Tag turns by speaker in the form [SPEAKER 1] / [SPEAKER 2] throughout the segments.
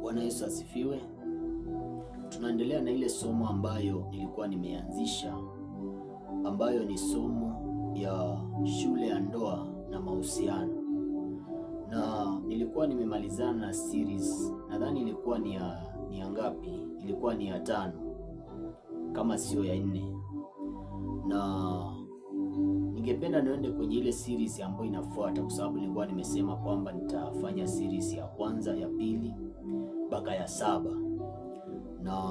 [SPEAKER 1] Bwana Yesu asifiwe. Tunaendelea na ile somo ambayo nilikuwa nimeanzisha, ambayo ni somo ya shule ya ndoa na mahusiano, na nilikuwa nimemalizana na series, nadhani ilikuwa ni ya ngapi? Ilikuwa ni ya 5 kama sio ya 4, na ningependa niende kwenye ile series ambayo inafuata, kwa sababu nilikuwa nimesema kwamba nitafanya series ya kwanza, ya pili mpaka ya 7, na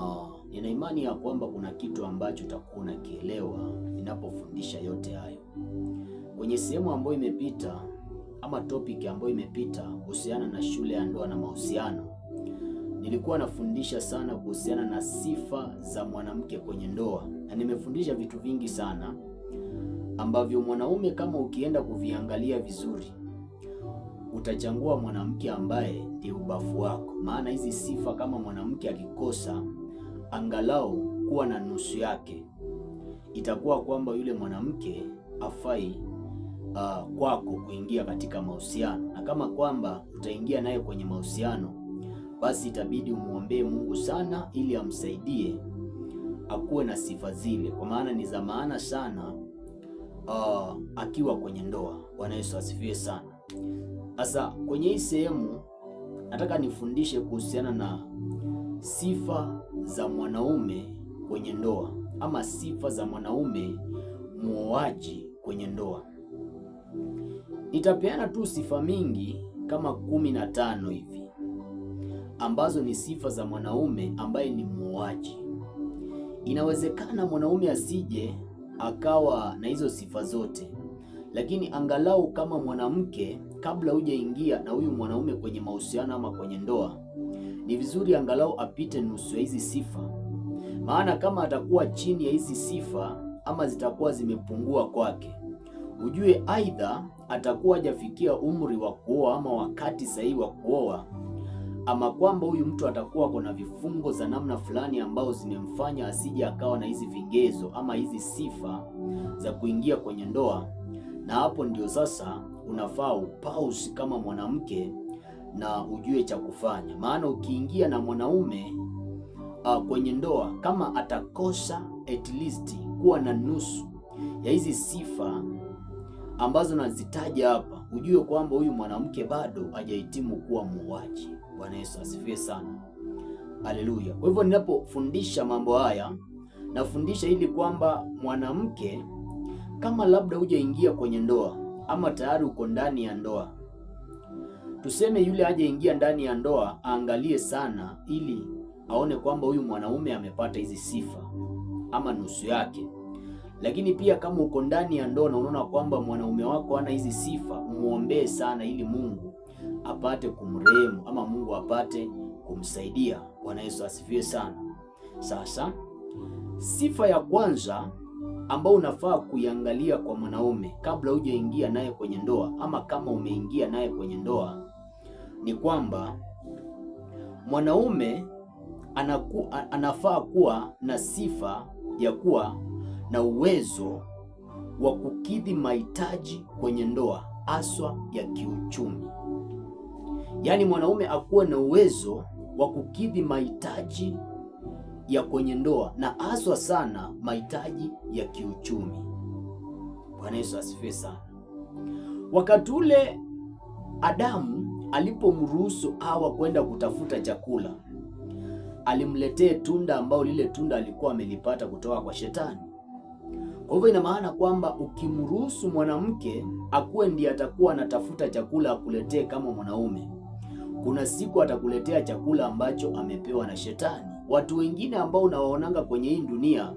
[SPEAKER 1] nina imani ya kwamba kuna kitu ambacho utakuwa unakielewa ninapofundisha yote hayo. Kwenye sehemu ambayo imepita ama topic ambayo imepita kuhusiana na shule ya ndoa na mahusiano, nilikuwa nafundisha sana kuhusiana na sifa za mwanamke kwenye ndoa, na nimefundisha vitu vingi sana ambavyo mwanaume kama ukienda kuviangalia vizuri utachagua mwanamke ambaye ndiye ubafu wako. Maana hizi sifa kama mwanamke akikosa angalau kuwa na nusu yake, itakuwa kwamba yule mwanamke afai kwako kuingia katika mahusiano. Na kama kwamba utaingia naye kwenye mahusiano, basi itabidi umuombee Mungu sana ili amsaidie akuwe na sifa zile, kwa maana ni za maana sana akiwa kwenye ndoa. Bwana Yesu asifiwe sana. Sasa kwenye hii sehemu nataka nifundishe kuhusiana na sifa za mwanaume kwenye ndoa, ama sifa za mwanaume muoaji kwenye ndoa. Nitapeana tu sifa mingi kama 15 hivi ambazo ni sifa za mwanaume ambaye ni muoaji. Inawezekana mwanaume asije akawa na hizo sifa zote, lakini angalau kama mwanamke, kabla hujaingia na huyu mwanaume kwenye mahusiano ama kwenye ndoa, ni vizuri angalau apite nusu ya hizi sifa. Maana kama atakuwa chini ya hizi sifa ama zitakuwa zimepungua kwake, ujue aidha atakuwa hajafikia umri wa kuoa ama wakati sahihi wa kuoa, ama kwamba huyu mtu atakuwa kuna vifungo za namna fulani ambao zimemfanya asije akawa na hizi vigezo ama hizi sifa za kuingia kwenye ndoa. Na hapo ndio sasa unafaa upause kama mwanamke na ujue cha kufanya. Maana ukiingia na mwanaume kwenye ndoa, kama atakosa at least kuwa na nusu ya hizi sifa ambazo nazitaja hapa, ujue kwamba huyu mwanamke bado hajahitimu kuwa muoaji. Bwana Yesu asifiwe sana. Haleluya. Kwa hivyo ninapofundisha mambo haya, nafundisha ili kwamba mwanamke, kama labda hujaingia kwenye ndoa ama tayari uko ndani ya ndoa, tuseme yule hajaingia ndani ya ndoa, aangalie sana ili aone kwamba huyu mwanaume amepata hizi sifa ama nusu yake. Lakini pia kama uko ndani ya ndoa na unaona kwamba mwanaume wako hana hizi sifa, muombee sana ili Mungu apate kumrehemu ama Mungu apate kumsaidia. Bwana Yesu asifiwe sana. Sasa sifa ya kwanza ambao unafaa kuiangalia kwa mwanaume kabla hujaingia naye kwenye ndoa ama kama umeingia naye kwenye ndoa, ni kwamba mwanaume anafaa kuwa na sifa ya kuwa na uwezo wa kukidhi mahitaji kwenye ndoa, haswa ya kiuchumi. Yaani mwanaume akuwe na uwezo wa kukidhi mahitaji ya kwenye ndoa, na haswa sana mahitaji ya kiuchumi. Bwana Yesu asifiwe sana. Wakati ule Adamu alipomruhusu Hawa kwenda kutafuta chakula, alimletee tunda ambao lile tunda alikuwa amelipata kutoka kwa Shetani. Kwa hivyo ina maana kwamba ukimruhusu mwanamke akuwe ndiye atakuwa anatafuta chakula akuletee kama mwanaume, kuna siku atakuletea chakula ambacho amepewa na Shetani. Watu wengine ambao unawaonanga kwenye hii dunia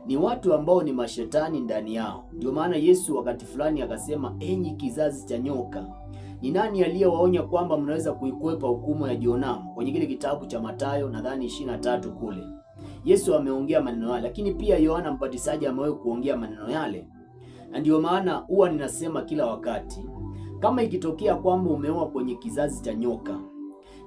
[SPEAKER 1] ni watu ambao ni mashetani ndani yao. Ndio maana Yesu wakati fulani akasema, enyi kizazi cha nyoka, ni nani aliyewaonya kwamba mnaweza kuikwepa hukumu ya Jehanamu? Kwenye kile kitabu cha Mathayo nadhani 23 kule Yesu ameongea maneno yale, lakini pia Yohana Mbatizaji amewahi kuongea maneno yale. Na ndio maana huwa ninasema kila wakati, kama ikitokea kwamba umeoa kwenye kizazi cha nyoka,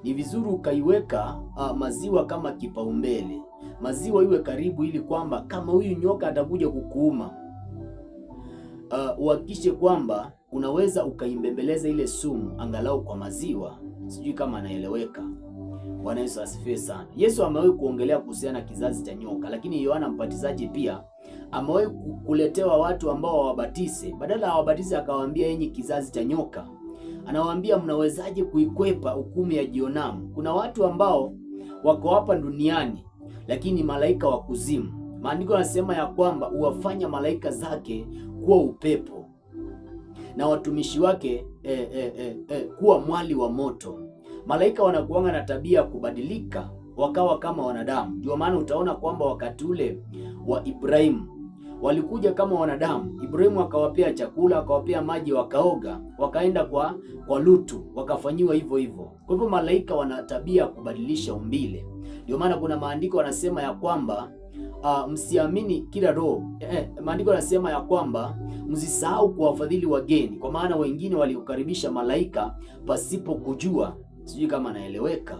[SPEAKER 1] ni vizuri ukaiweka maziwa kama kipaumbele. Maziwa iwe karibu, ili kwamba kama huyu nyoka atakuja kukuuma, uhakikishe kwamba unaweza ukaimbembeleza ile sumu angalau kwa maziwa. Sijui kama anaeleweka. Bwana Yesu asifiwe sana. Yesu amewahi kuongelea kuhusiana na kizazi cha nyoka, lakini Yohana Mbatizaji pia amewahi kuletewa watu ambao wawabatize. Badala ya wabatize akawaambia enyi kizazi cha nyoka. Anawaambia mnawezaje kuikwepa hukumu ya Jehanamu? Kuna watu ambao wako hapa duniani lakini malaika wa kuzimu. Maandiko yanasema ya kwamba huwafanya malaika zake kuwa upepo na watumishi wake kuwa mwali wa moto. Malaika wanakuanga na tabia ya kubadilika wakawa kama wanadamu. Ndio maana utaona kwamba wakati ule wa Ibrahimu walikuja kama wanadamu. Ibrahimu akawapea chakula, akawapea maji, wakaoga, wakaenda kwa Lutu, wakafanyiwa hivyo hivyo. Kwa hivyo malaika wana tabia ya kubadilisha umbile. Ndio maana kuna maandiko yanasema ya kwamba msiamini kila roho. Maandiko yanasema ya kwamba msisahau kuwafadhili wageni, kwa maana wengine waliokaribisha malaika pasipo kujua. Sijui kama naeleweka.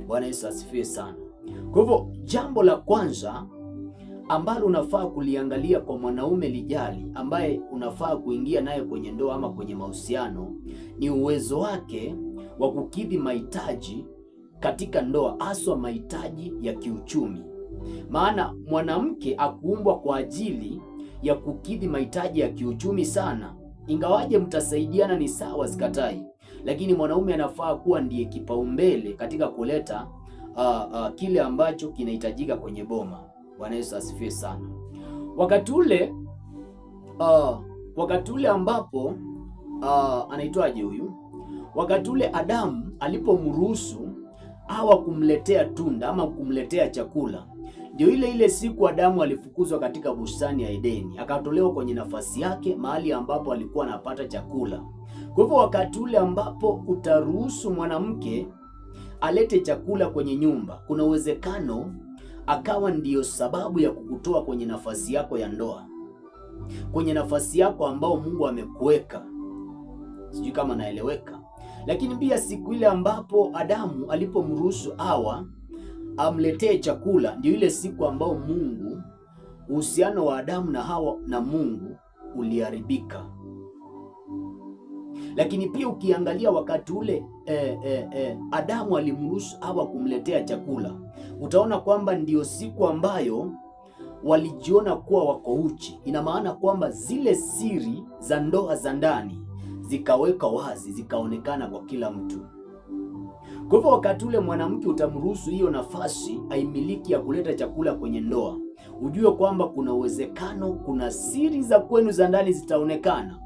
[SPEAKER 1] Bwana Yesu asifiwe sana. Kwa hivyo jambo la kwanza ambalo unafaa kuliangalia kwa mwanaume lijali ambaye unafaa kuingia naye kwenye ndoa ama kwenye mahusiano ni uwezo wake wa kukidhi mahitaji katika ndoa, haswa mahitaji ya kiuchumi. Maana mwanamke akuumbwa kwa ajili ya kukidhi mahitaji ya kiuchumi sana. Ingawaje mtasaidiana ni sawa, sikatai, lakini mwanaume anafaa kuwa ndiye kipaumbele katika kuleta kile ambacho kinahitajika kwenye boma. Bwana Yesu asifiwe sana. Wakati ule ambapo anaitwaje huyu, wakati ule Adamu alipomruhusu Hawa kumletea tunda ama kumletea chakula, ndio ile siku Adamu alifukuzwa katika bustani ya Edeni, akatolewa kwenye nafasi yake mahali ambapo alikuwa anapata chakula. Kwa hivyo wakati ule ambapo utaruhusu mwanamke alete chakula kwenye nyumba, kuna uwezekano akawa ndiyo sababu ya kukutoa kwenye nafasi yako ya ndoa, kwenye nafasi yako ambao Mungu amekuweka. Sijui kama naeleweka. Lakini pia siku ile ambapo Adamu alipomruhusu Hawa amletee chakula, ndio ile siku ambao Mungu, uhusiano wa Adamu na Hawa na Mungu uliharibika. Lakini pia ukiangalia wakati ule Adamu alimruhusu Hawa kumletea chakula, utaona kwamba ndio siku ambayo walijiona kuwa wako uchi. Ina maana kwamba zile siri za ndoa za ndani zikaweka wazi, zikaonekana kwa kila mtu. Kwa hivyo wakati ule mwanamke utamruhusu hiyo nafasi aimiliki ya kuleta chakula kwenye ndoa, ujue kwamba kuna uwezekano kuna siri za kwenu za ndani zitaonekana.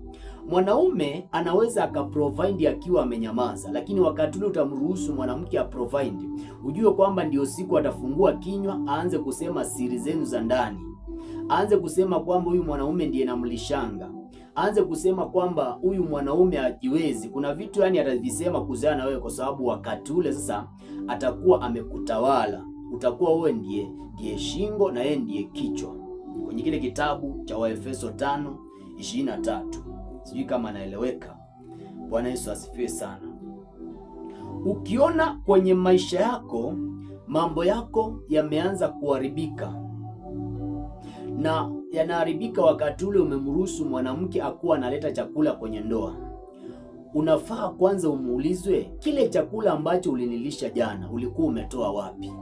[SPEAKER 1] Mwanaume anaweza akaprovide akiwa amenyamaza, lakini wakati ule utamruhusu mwanamke aprovide, ujue kwamba ndio siku atafungua kinywa, aanze kusema siri zenu za ndani, aanze kusema kwamba huyu mwanaume ndiye namlishanga, aanze kusema kwamba huyu mwanaume hajiwezi. Kuna vitu yani atavisema kuhusiana na wewe, kwa sababu wakati ule sasa atakuwa amekutawala. Utakuwa wewe ndiye shingo na yeye ndiye kichwa. Kwenye kile kitabu cha Waefeso 5:23. Sijui kama naeleweka. Bwana Yesu asifiwe sana. Ukiona kwenye maisha yako mambo yako yameanza kuharibika, na yanaharibika wakati ule umemruhusu mwanamke akuwa analeta chakula kwenye ndoa, unafaa kwanza umuulizwe, kile chakula ambacho ulinilisha jana ulikuwa umetoa wapi?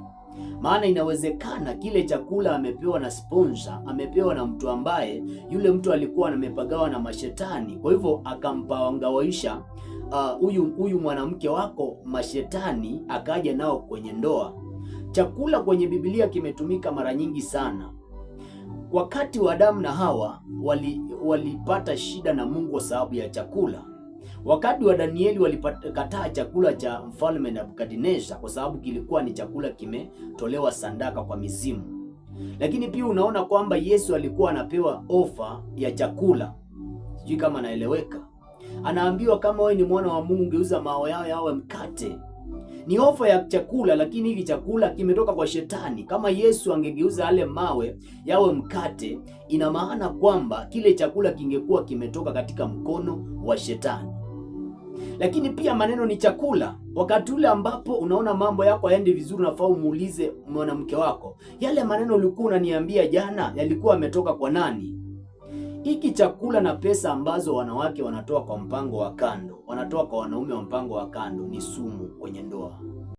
[SPEAKER 1] Maana inawezekana kile chakula amepewa na sponsor, amepewa na mtu ambaye yule mtu alikuwa amepagawa na mashetani. Kwa hivyo akampawangawaisha huyu mwanamke wako mashetani, akaja nao kwenye ndoa. Chakula kwenye Biblia kimetumika mara nyingi sana. Wakati wa Adamu na Hawa walipata shida na Mungu kwa sababu ya chakula. Wakati wa Danieli walikataa chakula cha mfalme Nebukadnezar kwa sababu kilikuwa ni chakula kimetolewa sadaka kwa mizimu. Lakini pia unaona kwamba Yesu alikuwa anapewa ofa ya chakula. Sijui kama naeleweka. Anaambiwa kama wewe ni mwana wa Mungu, geuza mawe yao yawe mkate. Ni ofa ya chakula, lakini hiki chakula kimetoka kwa shetani. Kama Yesu angegeuza yale mawe yawe mkate, ina maana kwamba kile chakula kingekuwa kimetoka katika mkono wa shetani. Lakini pia maneno ni chakula. Wakati ule ambapo unaona mambo yako hayaendi vizuri, unafaa umuulize mwanamke wako, yale maneno ulikuwa unaniambia jana yalikuwa yametoka kwa nani? Hiki chakula na pesa ambazo wanawake wanatoa kwa mpango wa kando, wanatoa kwa wanaume wa mpango wa kando, ni sumu kwenye ndoa.